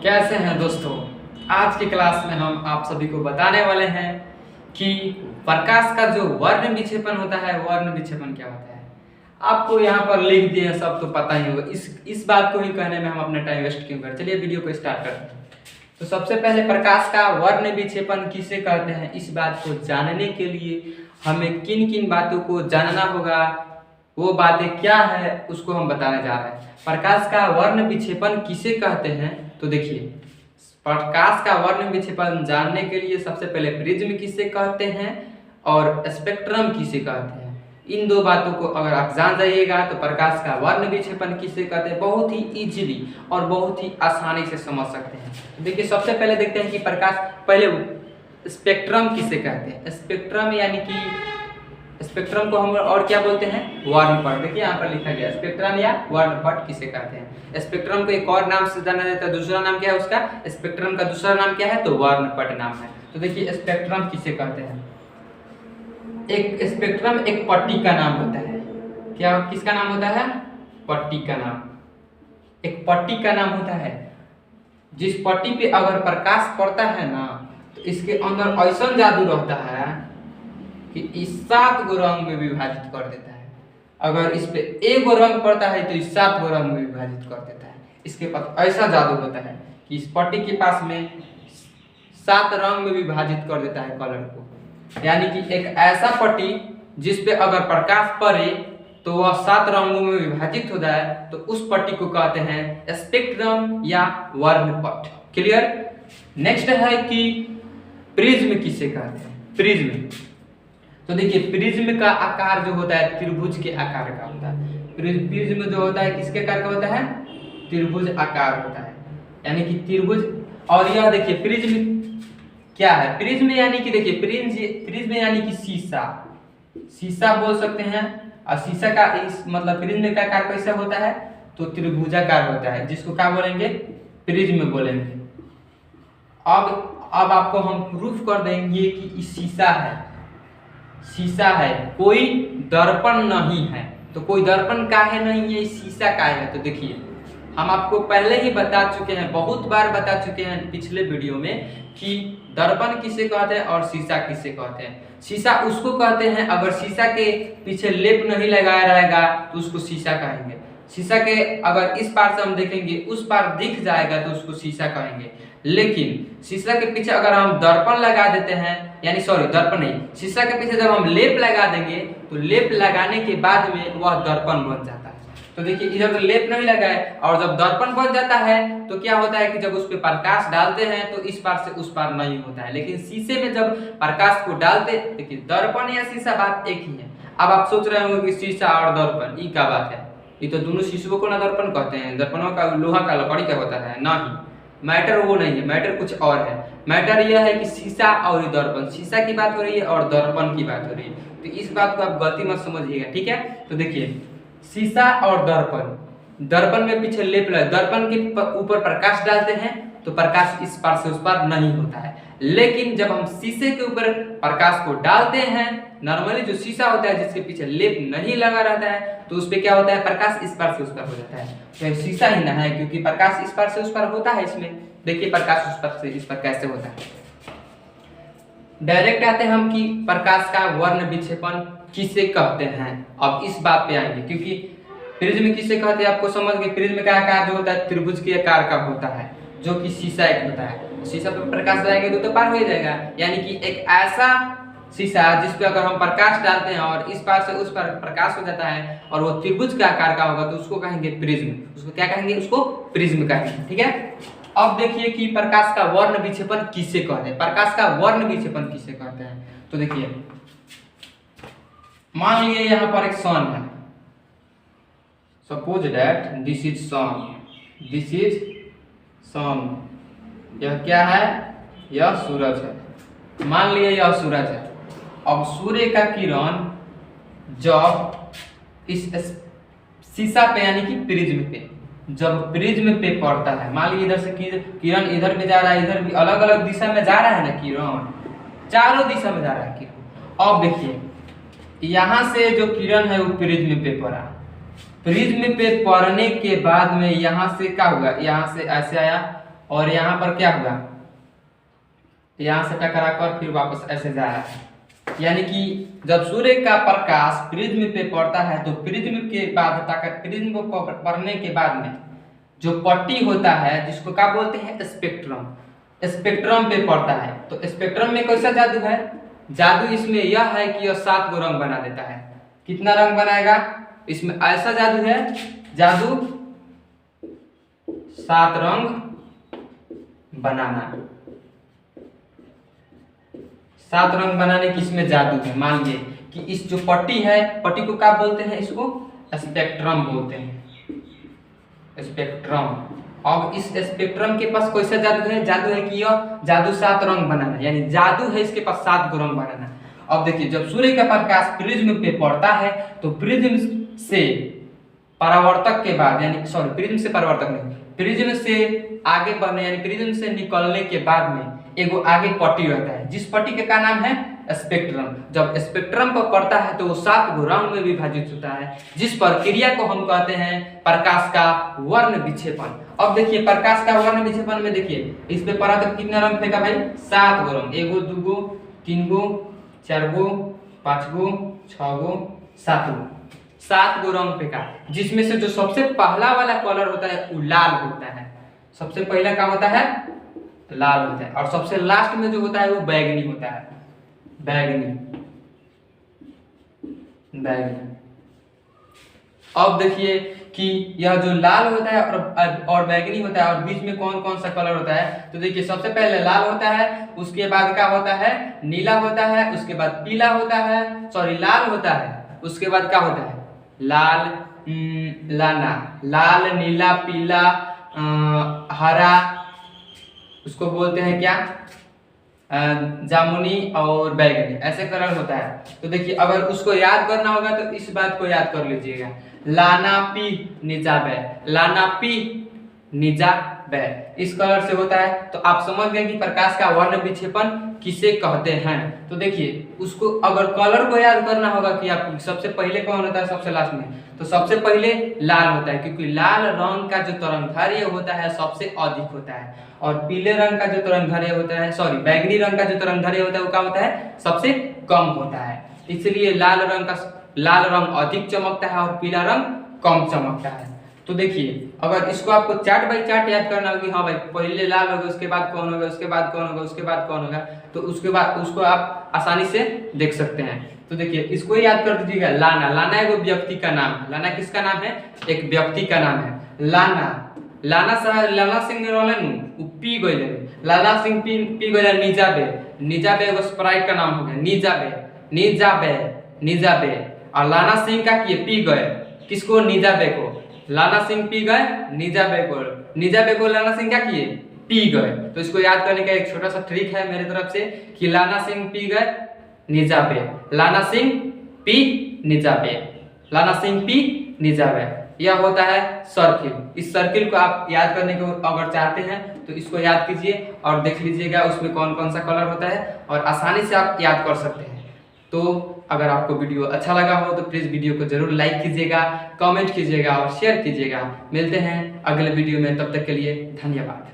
कैसे हैं दोस्तों। आज की क्लास में हम आप सभी को बताने वाले हैं कि प्रकाश का जो वर्ण विक्षेपण होता है, वर्ण विक्षेपण क्या होता है। आपको यहाँ पर लिख दिए हैं, सब तो पता ही होगा। इस बात को ही कहने में हम अपना टाइम वेस्ट क्यों करें। चलिए वीडियो को स्टार्ट करते हैं। तो सबसे पहले प्रकाश का वर्ण विक्षेपण किसे कहते हैं, इस बात को जानने के लिए हमें किन किन बातों को जानना होगा, वो बातें क्या है उसको हम बताने जा रहे हैं। प्रकाश का वर्ण विक्षेपण किसे कहते हैं, तो देखिए प्रकाश का वर्ण विक्षेपण जानने के लिए सबसे पहले प्रिज्म किसे कहते हैं और स्पेक्ट्रम किसे कहते हैं। इन दो बातों को अगर आप जान जाइएगा तो प्रकाश का वर्ण विक्षेपण किसे कहते हैं बहुत ही इजीली और बहुत ही आसानी से समझ सकते हैं। तो देखिए सबसे पहले देखते हैं कि प्रकाश, पहले स्पेक्ट्रम किसे कहते हैं। स्पेक्ट्रम यानी कि स्पेक्ट्रम को हम और क्या बोलते हैं, वर्णपट। देखिए यहाँ पर लिखा गया स्पेक्ट्रम या वर्णपट किसे कहते हैं। स्पेक्ट्रम को एक और नाम से जाना जाता है, दूसरा नाम क्या है उसका, स्पेक्ट्रम का दूसरा नाम क्या है, तो वर्णपट नाम है। तो देखिए स्पेक्ट्रम किसे कहते हैं। एक स्पेक्ट्रम एक पट्टी का नाम होता है। क्या किसका नाम होता है, पट्टी का नाम। एक पट्टी का नाम होता है। जिस पट्टी पे अगर प्रकाश पड़ता है ना, तो इसके अंदर ऐसा जादू रहता है कि इस 7 गो रंग में विभाजित कर देता है। अगर इस पे एक गो रंग पड़ता है तो इस 7 गो रंग में विभाजित कर देता है। इसके पास ऐसा जादू होता है कि इस पट्टी के पास में 7 रंग में विभाजित कर देता है कलर को। यानी कि एक ऐसा पट्टी जिस पे अगर प्रकाश पड़े तो वह 7 रंगों में विभाजित हो जाए, तो उस पट्टी को कहते हैं स्पेक्ट्रम या वर्णपट। क्लियर। नेक्स्ट है कि प्रिज्म किसे कहते हैं। प्रिज्म, तो देखिए प्रिज्म का आकार जो होता है त्रिभुज के आकार का होता है। प्रिज्म जो होता है किसके आकार का होता है, त्रिभुज आकार होता है। यानी कि त्रिभुज। और यह देखिए प्रिज्म क्या है, प्रिज्म यानी कि देखिए प्रिज्म यानी कि शीशा, शीशा बोल सकते हैं। और शीशा का इस मतलब प्रिज्म का आकार कैसा होता है, तो त्रिभुजाकार होता है, जिसको क्या बोलेंगे, प्रिज्म बोलेंगे। अब आपको हम प्रूफ कर देंगे कि शीशा है, शीशा है, कोई दर्पण नहीं है। तो कोई दर्पण काहे नहीं है, शीशा का है। तो देखिए हम आपको पहले ही बता चुके हैं, बहुत बार बता चुके हैं पिछले वीडियो में कि दर्पण किसे कहते हैं और शीशा किसे कहते हैं। शीशा उसको कहते हैं अगर शीशा के पीछे लेप नहीं लगाया रहेगा तो उसको शीशा कहेंगे। शीशा के अगर इस पार से हम देखेंगे उस पार दिख जाएगा तो उसको शीशा कहेंगे। लेकिन शीशा के पीछे अगर हम दर्पण लगा देते हैं, यानी सॉरी दर्पण नहीं, शीशा के पीछे जब हम लेप लगा देंगे तो लेप लगाने के बाद में वह दर्पण बन जाता है। तो देखिए इधर तो लेप नहीं लगा है, और जब दर्पण बन जाता है तो क्या होता है कि जब उस पर प्रकाश डालते हैं तो इस पार से उस पार नहीं होता है। लेकिन शीशे में जब प्रकाश को डालते, देखिए दर्पण या शीशा बात एक ही है। अब आप सोच रहे होंगे कि शीशा और दर्पण ये क्या बात है, ये तो दोनों शीशों को ना दर्पण कहते हैं। दर्पणों का लोहा का लकड़ी का होता है ना ही। मैटर वो नहीं है, मैटर कुछ और है। मैटर यह है कि शीशा और दर्पण, शीशा की बात हो रही है और दर्पण की बात हो रही है। तो इस बात को आप गलती मत समझिएगा, ठीक है। तो देखिए शीशा और दर्पण, दर्पण में पीछे लेप लगा, दर्पण के ऊपर प्रकाश डालते हैं तो प्रकाश इस पार से उस पार नहीं होता है। लेकिन जब हम शीशे के ऊपर प्रकाश को डालते हैं, नॉर्मली जो शीशा होता है जिसके पीछे लेप नहीं लगा रहता है, तो उस पे क्या होता है, प्रकाश इस पार से उस पार हो जाता है। तो शीशा ही ना है, क्योंकि प्रकाश इस पार से उस पार होता है। इसमें देखिए प्रकाश उस पार से इस पार कैसे होता है। डायरेक्ट आते हैं हम कि प्रकाश का वर्ण विक्षेपण किसे कहते हैं। अब इस बात पे आएंगे, क्योंकि प्रिज्म किसे कहते हैं आपको समझ गए। प्रिज्म का आकार जो होता है त्रिभुज के आकार का होता है, जो कि शीशा एक होता है। शीशा पर प्रकाश डालेंगे तो पार हो जाएगा। यानी कि एक ऐसा शीशा जिस पे अगर हम प्रकाश डालते हैं और इस पार से उस पार प्रकाश हो जाता है और वो त्रिभुज के आकार का होगा, तो उसको कहेंगे प्रिज्म। उसको क्या कहेंगे, उसको प्रिज्म कहेंगे, ठीक है। अब देखिए कि प्रकाश का वर्ण विक्षेपण किसे कहते हैं। प्रकाश का वर्ण विक्षेपण किसे कहते हैं, तो देखिए मान लीजिए यहाँ पर एक सन है। Suppose that this is sun, this is sun. यह क्या है, यह सूरज है। मान लिए यह सूरज है। अब सूर्य का किरण जब इस शीशा पे यानी कि प्रिज्म पे, जब प्रिज्म पे पड़ता है, मान लीजिए इधर से किरण इधर में जा रहा है, इधर भी अलग अलग दिशा में जा रहा है ना किरण, चारों दिशा में जा रहा है किरण। अब देखिए यहाँ से जो किरण है वो प्रिज्म पे पड़ा, प्रिज्म पे पड़ने के बाद में यहाँ से क्या होगा, यहाँ से ऐसे आया और यहाँ पर क्या हुआ, यहाँ से टकरा कर फिर वापस ऐसे जा रहा है। यानी कि जब सूर्य का प्रकाश प्रिज्म पे पड़ता है तो प्रिज्म के बाद प्रिज्म को पड़ने के बाद में जो पट्टी होता है जिसको क्या बोलते हैं, स्पेक्ट्रम, स्पेक्ट्रम पे पड़ता है। तो स्पेक्ट्रम में कैसा जादू है, जादू इसमें यह है कि यह 7 गो रंग बना देता है। कितना रंग बनाएगा इसमें, ऐसा जादू है, जादू 7 रंग बनाना, 7 रंग बनाने की इसमें जादू है। मान लीजिए कि इस जो पट्टी है, पट्टी को क्या बोलते हैं, इसको स्पेक्ट्रम बोलते हैं, स्पेक्ट्रम। अब इस स्पेक्ट्रम के पास कैसा जादू है, जादू है कि यह जादू 7 रंग बनाना, यानी जादू है इसके पास 7 गो रंग बनाना। अब देखिए जब सूर्य का प्रकाश प्रिज्म पे पड़ता है तो प्रिज्म से परावर्तक के बाद, यानी सॉरी प्रिज्म से परावर्तक नहीं, प्रिज्म से आगे बढ़ने यानी प्रिज्म से निकलने के बाद में एगो आगे पट्टी रहता है, जिस पट्टी के का नाम है स्पेक्ट्रम। जब स्पेक्ट्रम पर पड़ता है तो वो 7 गो रंग में विभाजित होता है, जिस प्रक्रिया को हम कहते हैं प्रकाश का वर्ण विक्षेपण। अब देखिए प्रकाश का वर्ण विक्षेपण में देखिए इस पे पड़ा तो कितना रंग फेंका भाई, 7 गो रंग, 1 गो 2 गो 3 गो 4 गो 5 गो 6 गो 7 गो, 7 गो रंग फेंका, जिसमें से जो सबसे पहला वाला कलर होता है वो लाल होता है। सबसे पहला क्या होता है, लाल होता है, और सबसे लास्ट में जो होता है वो बैगनी होता है, बैगनी, बैगनी। अब देखिए कि यह जो लाल होता है और बैगनी होता है और बीच में कौन कौन सा कलर होता है, तो देखिए सबसे पहले लाल होता है, उसके बाद क्या होता है, नीला होता है, उसके बाद पीला होता है, सॉरी लाल होता है, उसके बाद क्या होता है, लाल, लाना, लाल नीला पीला हरा, उसको बोलते हैं क्या, जामुनी और बैगनी, ऐसे कलर होता है। तो देखिए अगर उसको याद करना होगा तो इस बात को याद कर लीजिएगा, लाना पी निजा बै, लाना पी निजा बै, इस कलर से होता है। तो आप समझ गए कि प्रकाश का वर्ण विक्षेपण किसे कहते हैं। तो देखिए उसको अगर कलर को याद करना होगा कि आप सबसे पहले कौन होता है, सबसे लास्ट में, तो सबसे पहले लाल होता है, क्योंकि लाल रंग का जो तरंगदैर्घ्य होता है सबसे अधिक होता है, और पीले रंग का जो तरंगदैर्घ्य होता है, सॉरी बैगनी रंग का जो तरंगदैर्घ्य होता है वो क्या होता है, सबसे कम होता है। इसलिए लाल रंग अधिक चमकता है और पीला रंग कम चमकता है। तो देखिए अगर इसको आपको चार्ट बाई चार्ट याद करना होगी, हाँ भाई पहले लाल होगा, उसके बाद कौन होगा, उसके बाद कौन होगा, उसके बाद कौन होगा, तो उसके बाद उसको आप आसानी से देख सकते हैं। तो देखिए इसको याद कर दीजिएगा, लाना, लाना एगो व्यक्ति का नाम है, लाना किसका नाम है, एक व्यक्ति का नाम है, लाना, लाना साहब, लाला सिंह रोलन पी गए, लाला सिंह पी गए निजाबे, निजाबे एगो स्प्राइट का नाम हो गया, निजाबे, निजाबे, निजाबे, और लाना सिंह का किए पी गए, किसको, निजाबे को, लाना सिंह पी गए निजाबे को, निजाबे को लाना सिंह क्या किए, पी गए। तो इसको याद करने का एक छोटा सा ट्रिक है मेरी तरफ से कि लाना सिंह पी गए निजाबे, लाना सिंह पी निजाबे, लाना सिंह पी निजाबे, यह होता है सर्किल। इस सर्किल को आप याद करने को अगर चाहते हैं तो इसको याद कीजिए और देख लीजिएगा उसमें कौन कौन सा कलर होता है, और आसानी से आप याद कर सकते हैं। तो अगर आपको वीडियो अच्छा लगा हो तो प्लीज़ वीडियो को जरूर लाइक कीजिएगा, कमेंट कीजिएगा और शेयर कीजिएगा। मिलते हैं अगले वीडियो में, तब तक के लिए धन्यवाद।